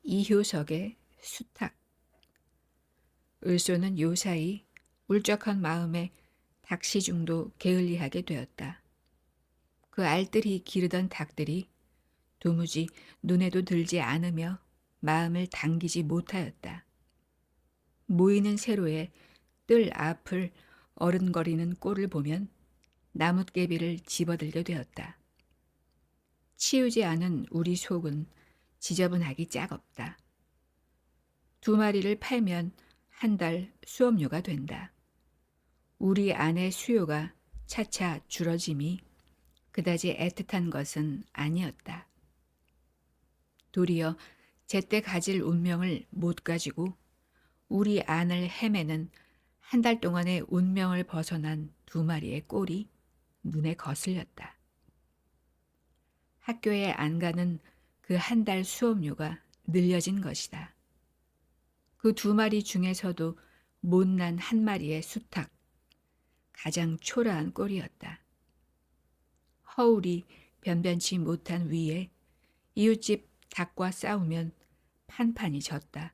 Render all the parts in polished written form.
이효석의 수탉. 을소는 요사이 울적한 마음에 닭시중도 게을리하게 되었다. 그 알뜰히 기르던 닭들이 도무지 눈에도 들지 않으며 마음을 당기지 못하였다. 모이는 세로에 뜰 앞을 어른거리는 꼴을 보면 나뭇개비를 집어들게 되었다. 치우지 않은 우리 속은 지저분하기 짝없다. 2마리를 팔면 한 달 수업료가 된다. 우리 안의 수요가 차차 줄어짐이 그다지 애틋한 것은 아니었다. 도리어 제때 가질 운명을 못 가지고 우리 안을 헤매는 한 달 동안의 운명을 벗어난 2마리의 꼴이 눈에 거슬렸다. 학교에 안 가는 그 한 달 수업료가 늘려진 것이다. 그 2마리 중에서도 못난 1마리의 수탉, 가장 초라한 꼴이었다. 허울이 변변치 못한 위에 이웃집 닭과 싸우면 판판이 졌다.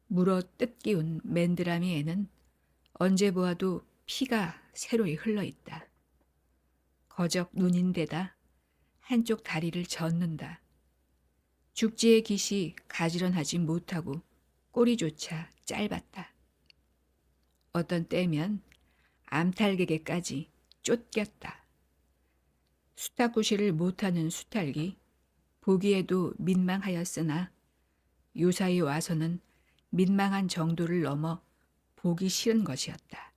물어 뜯기운 맨드라미 애는 언제 보아도 피가 새로이 흘러있다. 거적 눈인데다 한쪽 다리를 젓는다. 죽지의 깃이 가지런하지 못하고 꼬리조차 짧았다. 어떤 때면 암탈객에까지 쫓겼다. 수탉구실을 못하는 수탉이 보기에도 민망하였으나 요사이 와서는 민망한 정도를 넘어 보기 싫은 것이었다.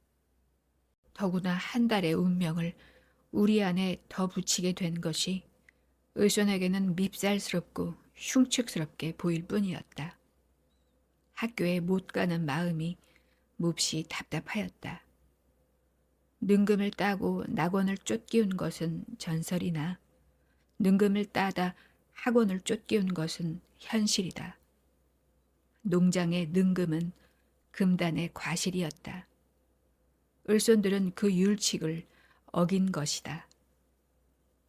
더구나 한 달의 운명을 우리 안에 더 붙이게 된 것이 을손에게는 밉살스럽고 흉측스럽게 보일 뿐이었다. 학교에 못 가는 마음이 몹시 답답하였다. 능금을 따고 낙원을 쫓기운 것은 전설이나 능금을 따다 학원을 쫓기운 것은 현실이다. 농장의 능금은 금단의 과실이었다. 을손들은 그 율칙을 어긴 것이다.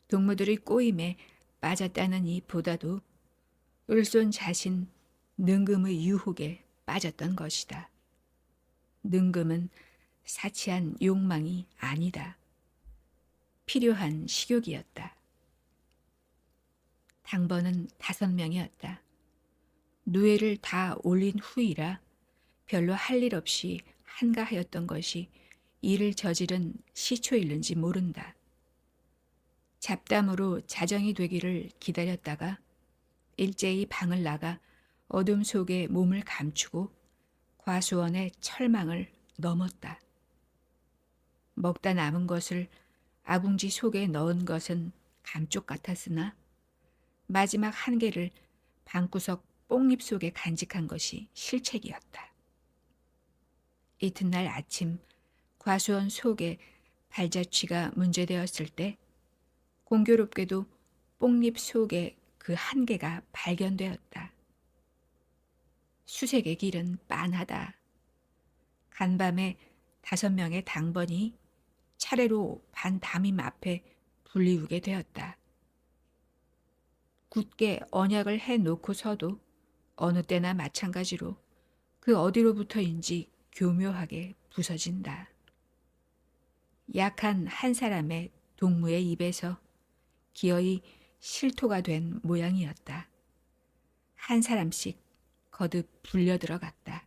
동무들의 꼬임에 빠졌다는 이보다도 을손 자신 능금의 유혹에 빠졌던 것이다. 능금은 사치한 욕망이 아니다. 필요한 식욕이었다. 당번은 5명이었다. 누에를 다 올린 후이라 별로 할 일 없이 한가하였던 것이 일을 저지른 시초일는지 모른다. 잡담으로 자정이 되기를 기다렸다가 일제히 방을 나가 어둠 속에 몸을 감추고 과수원의 철망을 넘었다. 먹다 남은 것을 아궁지 속에 넣은 것은 감쪽 같았으나 마지막 한 개를 방구석 뽕잎 속에 간직한 것이 실책이었다. 이튿날 아침 과수원 속에 발자취가 문제되었을 때 공교롭게도 뽕잎 속에 그 한 개가 발견되었다. 수색의 길은 빤하다. 간밤에 5명의 당번이 차례로 반 담임 앞에 불리우게 되었다. 굳게 언약을 해놓고서도 어느 때나 마찬가지로 그 어디로부터인지 교묘하게 부서진다. 약한 한 사람의 동무의 입에서 기어이 실토가 된 모양이었다. 한 사람씩 거듭 불려 들어갔다.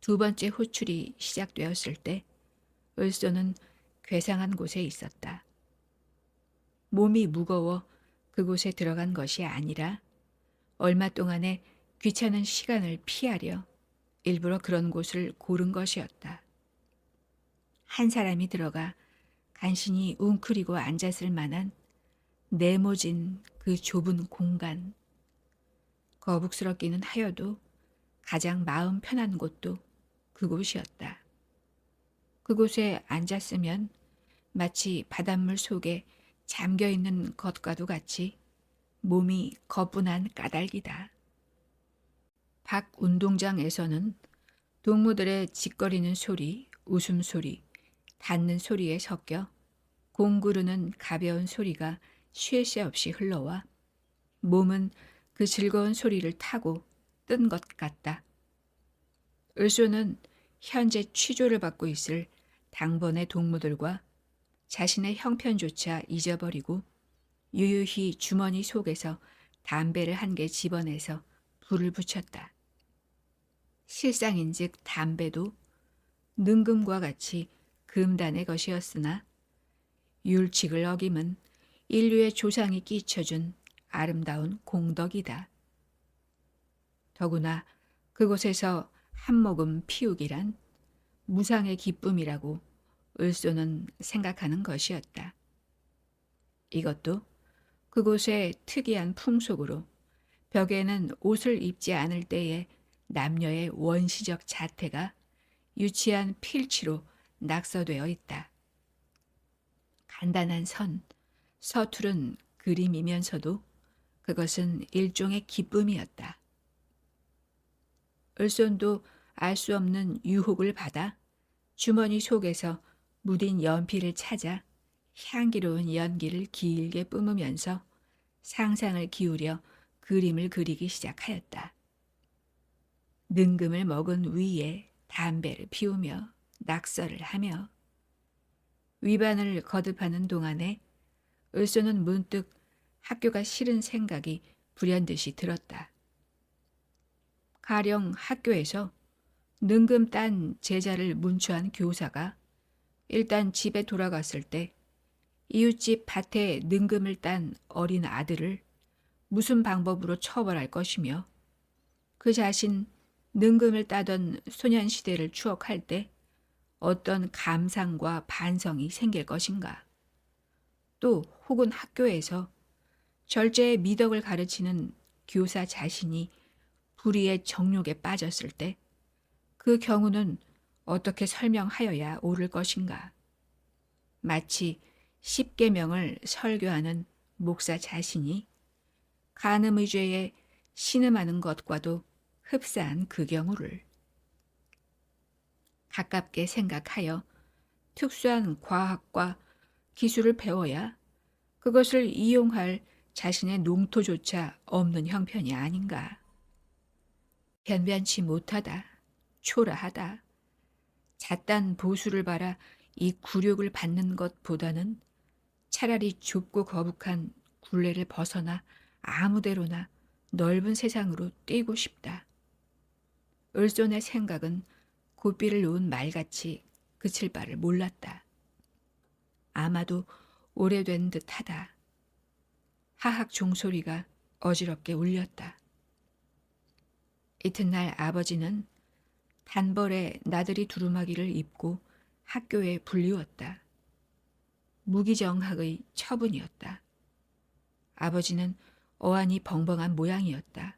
2번째 호출이 시작되었을 때 을소는 괴상한 곳에 있었다. 몸이 무거워 그곳에 들어간 것이 아니라 얼마 동안에 귀찮은 시간을 피하려 일부러 그런 곳을 고른 것이었다. 한 사람이 들어가 간신히 웅크리고 앉았을 만한 네모진 그 좁은 공간. 거북스럽기는 하여도 가장 마음 편한 곳도 그곳이었다. 그곳에 앉았으면 마치 바닷물 속에 잠겨있는 것과도 같이 몸이 거뿐한 까닭이다. 밖 운동장에서는 동무들의 짓거리는 소리, 웃음소리, 닿는 소리에 섞여 공 구르는 가벼운 소리가 쉴 새 없이 흘러와 몸은 그 즐거운 소리를 타고 뜬 것 같다. 을소는 현재 취조를 받고 있을 당번의 동무들과 자신의 형편조차 잊어버리고 유유히 주머니 속에서 담배를 한 개 집어내서 불을 붙였다. 실상인즉 담배도 능금과 같이 금단의 것이었으나 율칙을 어김은 인류의 조상이 끼쳐준 아름다운 공덕이다. 더구나 그곳에서 한 모금 피우기란 무상의 기쁨이라고 을소는 생각하는 것이었다. 이것도 그곳의 특이한 풍속으로 벽에는 옷을 입지 않을 때의 남녀의 원시적 자태가 유치한 필치로 낙서되어 있다. 간단한 선, 서투른 그림이면서도 그것은 일종의 기쁨이었다. 을손도 알 수 없는 유혹을 받아 주머니 속에서 묻은 연필을 찾아 향기로운 연기를 길게 뿜으면서 상상을 기울여 그림을 그리기 시작하였다. 능금을 먹은 위에 담배를 피우며 낙서를 하며 위반을 거듭하는 동안에 을소는 문득 학교가 싫은 생각이 불현듯이 들었다. 가령 학교에서 능금 딴 제자를 문초한 교사가 일단 집에 돌아갔을 때 이웃집 밭에 능금을 딴 어린 아들을 무슨 방법으로 처벌할 것이며 그 자신 능금을 따던 소년시대를 추억할 때 어떤 감상과 반성이 생길 것인가. 또 혹은 학교에서 절제의 미덕을 가르치는 교사 자신이 불의의 정욕에 빠졌을 때 그 경우는 어떻게 설명하여야 옳을 것인가. 마치 십계명을 설교하는 목사 자신이 간음의 죄에 신음하는 것과도 흡사한 그 경우를 가깝게 생각하여 특수한 과학과 기술을 배워야 그것을 이용할 자신의 농토조차 없는 형편이 아닌가. 변변치 못하다, 초라하다, 잣단 보수를 바라 이 굴욕을 받는 것보다는 차라리 좁고 거북한 굴레를 벗어나 아무데로나 넓은 세상으로 뛰고 싶다. 을손의 생각은 고삐를 놓은 말같이 그칠 바를 몰랐다. 아마도 오래된 듯하다. 하학 종소리가 어지럽게 울렸다. 이튿날 아버지는 단벌에 나들이 두루마기를 입고 학교에 불리웠다. 무기정학의 처분이었다. 아버지는 어안이 벙벙한 모양이었다.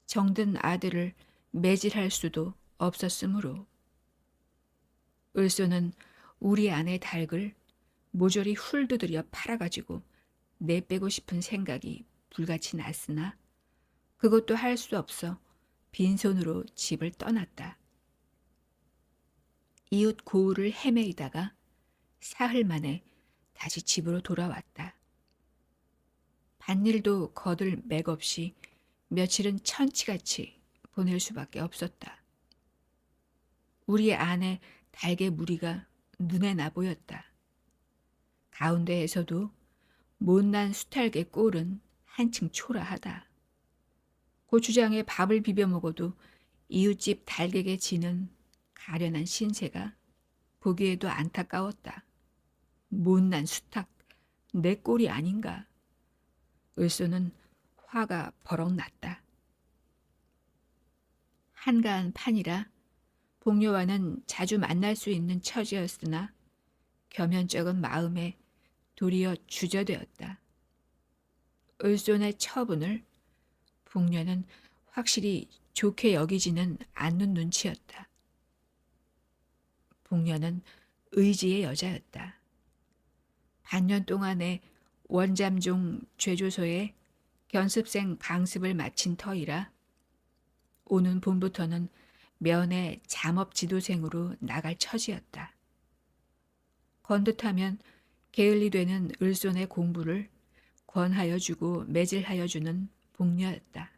정든 아들을 매질할 수도 없었으므로 을소는 우리 아내 닭을 모조리 훌두드려 팔아가지고 내빼고 싶은 생각이 불같이 났으나 그것도 할 수 없어 빈손으로 집을 떠났다. 이웃 고을을 헤매이다가 사흘 만에 다시 집으로 돌아왔다. 밭일도 거들 맥없이 며칠은 천치같이 보낼 수밖에 없었다. 우리 아내 닭의 무리가 눈에 나 보였다. 가운데에서도 못난 수탈개 꼴은 한층 초라하다. 고추장에 밥을 비벼 먹어도 이웃집 닭에게 지는 가련한 신세가 보기에도 안타까웠다. 못난 수탉, 내 꼴이 아닌가. 을소는 화가 버럭 났다. 한가한 판이라 복녀와는 자주 만날 수 있는 처지였으나 겸연쩍은 마음에 도리어 주저되었다. 을손의 처분을 복녀는 확실히 좋게 여기지는 않는 눈치였다. 복녀는 의지의 여자였다. 반년 동안의 원잠종 죄조소에 견습생 강습을 마친 터이라 오는 봄부터는 면회 잠업 지도생으로 나갈 처지였다. 건듯하면 게을리 되는 을손의 공부를 권하여 주고 매질하여 주는 복녀였다.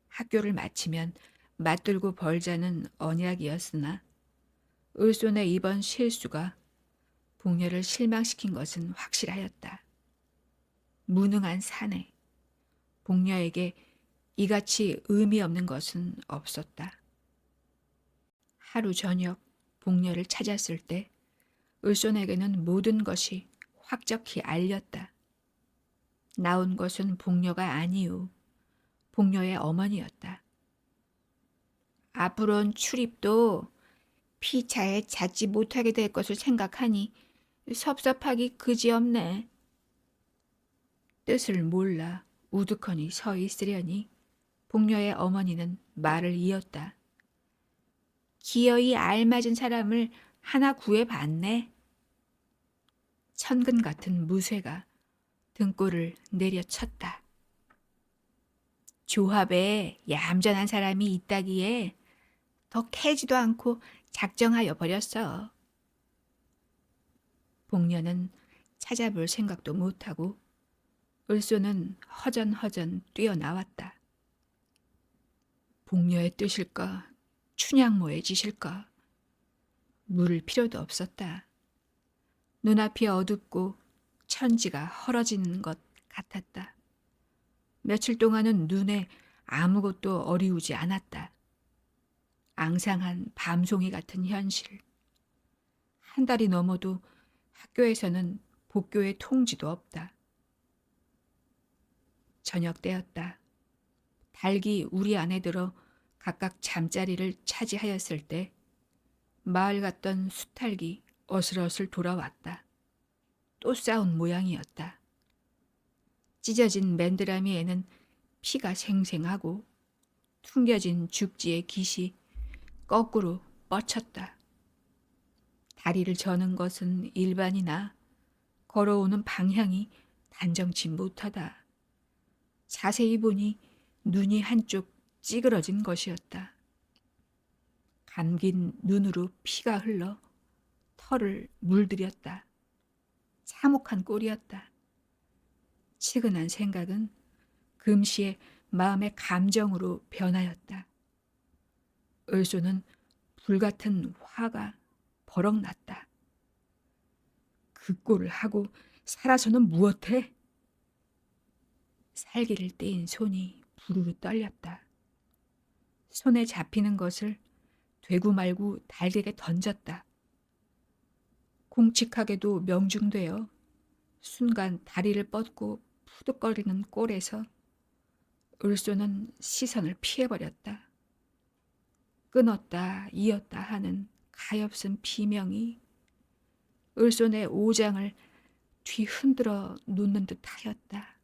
학교를 마치면 맞들고 벌자는 언약이었으나 을손의 이번 실수가 복녀를 실망시킨 것은 확실하였다. 무능한 사내, 복녀에게 이같이 의미 없는 것은 없었다. 하루 저녁 복녀를 찾았을 때 을손에게는 모든 것이 확적히 알렸다. 나온 것은 복녀가 아니오 복녀의 어머니였다. 앞으로는 출입도 피차에 찾지 못하게 될 것을 생각하니 섭섭하기 그지없네. 뜻을 몰라 우두커니 서 있으려니 복녀의 어머니는 말을 이었다. 기어이 알맞은 사람을 하나 구해봤네. 천근 같은 무쇠가 등골을 내려쳤다. 조합에 얌전한 사람이 있다기에 더 캐지도 않고 작정하여 버렸어. 복녀는 찾아볼 생각도 못하고 을소는 허전허전 뛰어나왔다. 복녀의 뜻일까? 춘향모의 짓일까? 물을 필요도 없었다. 눈앞이 어둡고 천지가 헐어지는 것 같았다. 며칠 동안은 눈에 아무것도 어리우지 않았다. 앙상한 밤송이 같은 현실. 한 달이 넘어도 학교에서는 복교의 통지도 없다. 저녁 때였다. 닭이 우리 안에 들어 각각 잠자리를 차지하였을 때 마을 갔던 수탉이 어슬어슬 돌아왔다. 또 싸운 모양이었다. 찢어진 맨드라미에는 피가 생생하고 퉁겨진 죽지의 깃이 거꾸로 뻗쳤다. 다리를 저는 것은 일반이나 걸어오는 방향이 단정치 못하다. 자세히 보니 눈이 한쪽 찌그러진 것이었다. 감긴 눈으로 피가 흘러 털을 물들였다. 참혹한 꼴이었다. 치근한 생각은 금시에 마음의 감정으로 변하였다. 을소는 불같은 화가 버럭 났다. 그 꼴을 하고 살아서는 무엇해? 살기를 떼인 손이 부르르 떨렸다. 손에 잡히는 것을 되고 말고 달에게 던졌다. 공칙하게도 명중되어 순간 다리를 뻗고 푸득거리는 꼴에서 을소는 시선을 피해버렸다. 끊었다 이었다 하는 가엾은 비명이 을손의 오장을 뒤흔들어 놓는 듯 하였다.